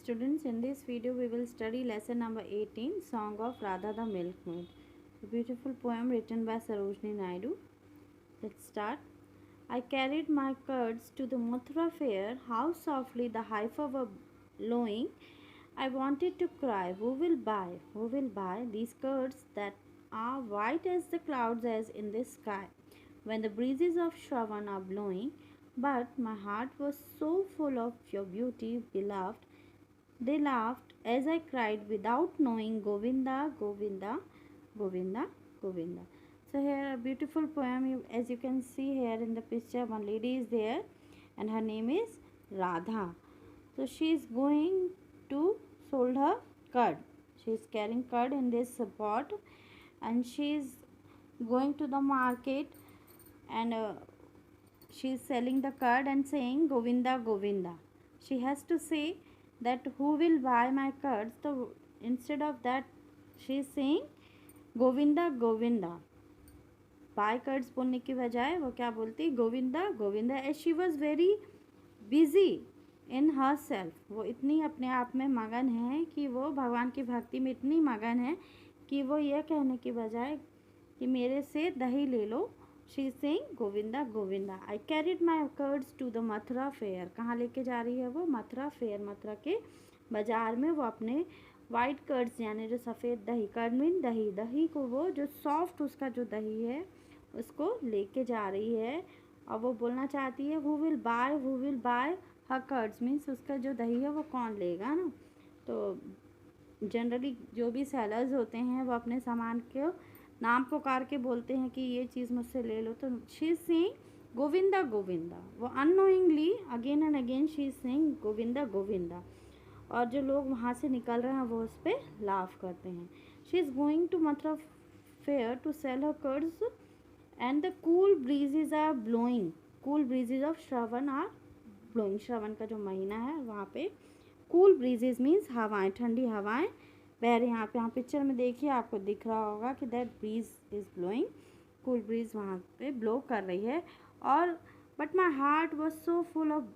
students, in this video we will study lesson number 18, Song of Radha the Milkmaid, a beautiful poem written by Sarojini Naidu. Let's start. I carried my curds to the Mathura fair, how softly the heifer were blowing. I wanted to cry, who will buy these curds that are white as the clouds as in the sky, when the breezes of Shravan are blowing. But my heart was so full of your beauty, beloved. They laughed as I cried without knowing Govinda, Govinda, Govinda, Govinda. So here a beautiful poem, as you can see here in the picture, one lady is there and her name is Radha. So she is going to sold her curd. She is carrying curd in this pot and she is going to the market and she is selling the curd and saying Govinda, Govinda. She has to say that who will buy my curds. So instead of that she is saying Govinda Govinda. बाय कर्ड्स बोलने की बजाय वो क्या बोलती Govinda Govinda. As she was very busy in herself. वो इतनी अपने आप में मगन है कि वो भगवान की भक्ति में इतनी मगन है कि वो यह कहने की बजाय कि मेरे से दही ले लो, she sing Govinda Govinda. I carried my curds to the Mathura fair. कहाँ लेके जा रही है वो? मथुरा फेयर, मथुरा के बाजार में वो अपने वाइट कर्ड्स यानी जो सफ़ेद दही, कर्ड मीन दही, दही को वो जो सॉफ्ट उसका जो दही है उसको लेके जा रही है. और वो बोलना चाहती है who will buy her curds, means उसका जो दही है वो कौन लेगा ना. तो जनरली जो भी सेलर्स होते हैं वो अपने सामान के नाम पुकार के बोलते हैं कि ये चीज़ मुझसे ले लो. तो she is saying Govinda Govinda. वो unknowingly again and again she is saying Govinda Govinda. और जो लोग वहाँ से निकल रहे हैं वो उस पर लाफ करते हैं. She is going to Mathura fair to sell her curds and the cool breezes are blowing. Cool breezes of Shravan are blowing. Shravan का जो महीना है वहाँ पे कूल ब्रीजेज मीन्स हवाएं, ठंडी हवाएं बह रही. यहाँ पिक्चर में देखिए आपको दिख रहा होगा कि that breeze is blowing. Cool breeze वहाँ पे ब्लो कर रही है. और but my heart was so full of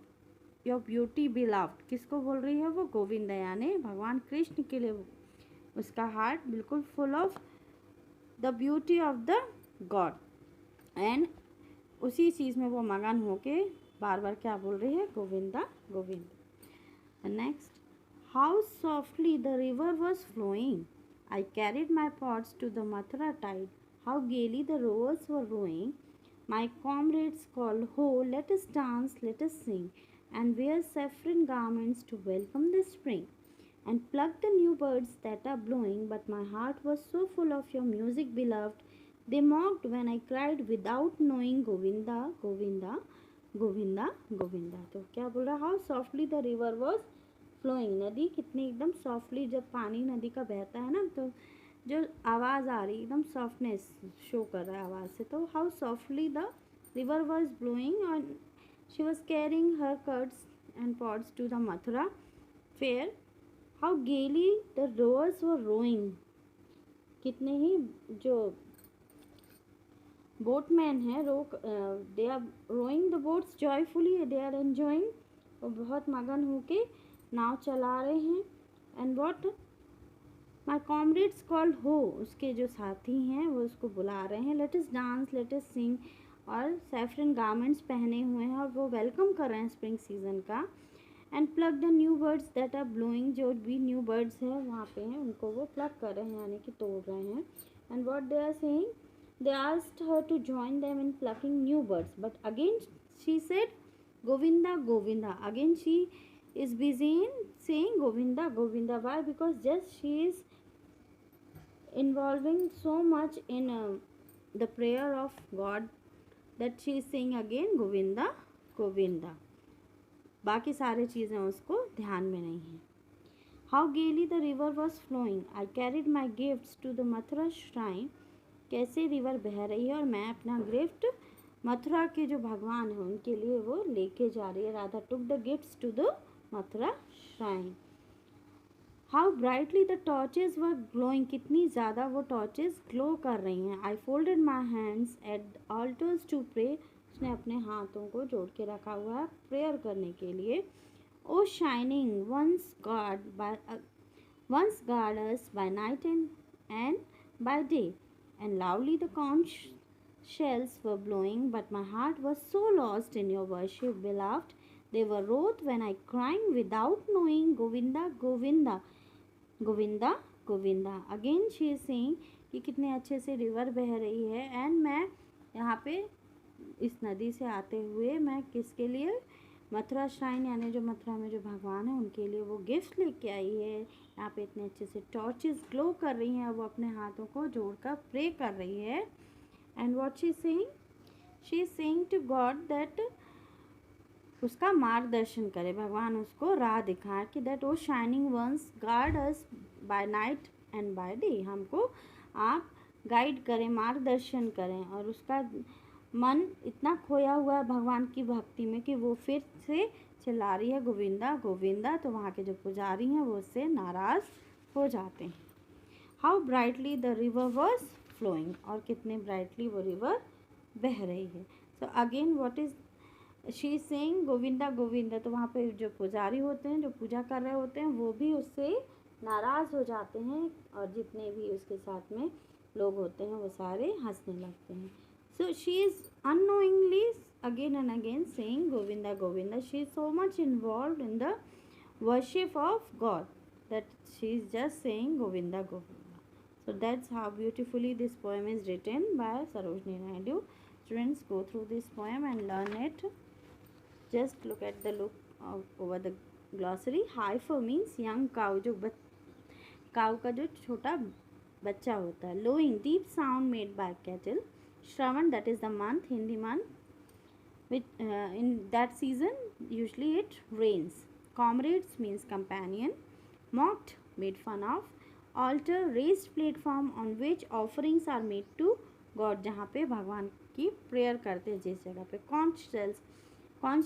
your beauty beloved. किसको बोल रही है वो? गोविंदा यानी भगवान कृष्ण के लिए उसका हार्ट बिल्कुल full of the beauty of the God. And उसी चीज़ में वो मगन होके बार बार क्या बोल रही है? Govinda Govinda. Next. How softly the river was flowing. I carried my pots to the Mathura tide. How gaily the rowers were rowing. My comrades call ho let us dance let us sing and wear saffron garments to welcome the spring, and pluck the new birds that are blowing. But my heart was so full of your music, beloved. They mocked when I cried without knowing Govinda, Govinda, Govinda, Govinda. तो क्या बोल रहा? How softly the river was flowing. नदी कितनी एकदम softly, जब पानी नदी का बहता है ना तो जो आवाज़ आ रही एकदम सॉफ्टनेस शो कर रहा है आवाज़ से. तो how softly the river was blowing. और she was carrying her curds and pots to the Mathura fair. How gaily the rowers were rowing. कितने ही जो बोटमैन हैं they are rowing the boats joyfully. They are enjoying. वो बहुत मगन होके नाव चला रहे हैं. And what my comrades called हो. उसके जो साथी हैं वो उसको बुला रहे हैं. Let us dance let us sing. और सैफरन गारमेंट्स पहने हुए हैं और वो वेलकम कर रहे हैं स्प्रिंग सीजन का. And pluck the new birds that are blowing. जो भी न्यू बर्ड्स हैं वहाँ पे हैं उनको वो प्लग कर रहे हैं यानी कि तोड़ रहे हैं. And what they are saying, they asked her to join them in plucking new birds. But again she said Govinda Govinda. Again she is busy in saying Govinda Govinda. Why? Because just she is involving so much in the prayer of God that she is saying again Govinda Govinda. बाकी सारे चीज़ें उसको ध्यान में नहीं है. How gaily the river was flowing. I carried my gifts to the Mathura shrine. कैसे river बह रही है और मैं अपना गिफ्ट मथुरा के जो भगवान हैं उनके लिए वो लेके जा रही है. Radha took the gifts to the Mathura shrine. How brightly the torches were glowing. कितनी ज़्यादा वो टॉर्चेज ग्लो कर रही हैं. I folded my hands at altars to pray. उसने अपने हाथों को जोड़ के रखा हुआ है प्रेयर करने के लिए. O shining, once guard us by night and by day, and loudly the conch shells were blowing, but my heart was so lost in your worship, beloved. They were wrote when I crying without knowing, Govinda, Govinda, Govinda, Govinda. Again she is saying कि कितने अच्छे से river बह रही है, and मैं यहाँ पे इस नदी से आते हुए मैं किसके लिए, मथुरा श्राइन यानी जो मथुरा में जो भगवान है उनके लिए वो गिफ्ट लेके आई है। यहाँ पे इतने अच्छे से टॉर्चेस ग्लो कर रही हैं, वो अपने हाथों को जोड़कर प्रे कर रही है। And what she is saying to God that उसका मार्गदर्शन करे, भगवान उसको राह दिखाए कि that O shining ones guard us by night and by day, हमको आप गाइड करें, मार्गदर्शन करें। और उसका मन इतना खोया हुआ है भगवान की भक्ति में कि वो फिर से चिल्ला रही है गोविंदा गोविंदा, तो वहाँ के जो पुजारी हैं वो उससे नाराज़ हो जाते हैं। How brightly the river was flowing, और कितने ब्राइटली वो रिवर बह रही है। So again what is she is saying Govinda Govinda, तो वहाँ पे जो पुजारी होते हैं, जो पूजा कर रहे होते हैं, वो भी उससे नाराज़ हो जाते हैं, और जितने भी उसके साथ में लोग होते हैं वो सारे हंसने लगते हैं। So she is unknowingly again and again saying Govinda Govinda. She is so much involved in the worship of God that she is just saying Govinda Govinda. So that's how beautifully this poem is written by Sarojini Naidu. Students, go through this poem and learn it. Just look at the over the glossary. Heifer means young cow, जो काऊ का जो छोटा बच्चा होता है। Lowing, deep sound made by cattle. Shravan, that is the month, Hindi month, which in that season usually it rains. Comrades means companion. Mocked, made fun of. Altar, raised platform on which offerings are made to God, जहाँ पे भगवान की prayer करते हैं जिस जगह पे। conch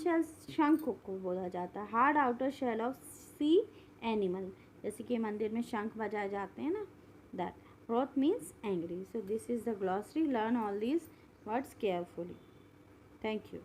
shells शंख को बोला जाता है। Hard outer shell of sea animal, जैसे कि मंदिर में शंख बजाए जाते हैं ना, that. Wrath means angry. So this is the glossary. Learn all these words carefully. Thank you.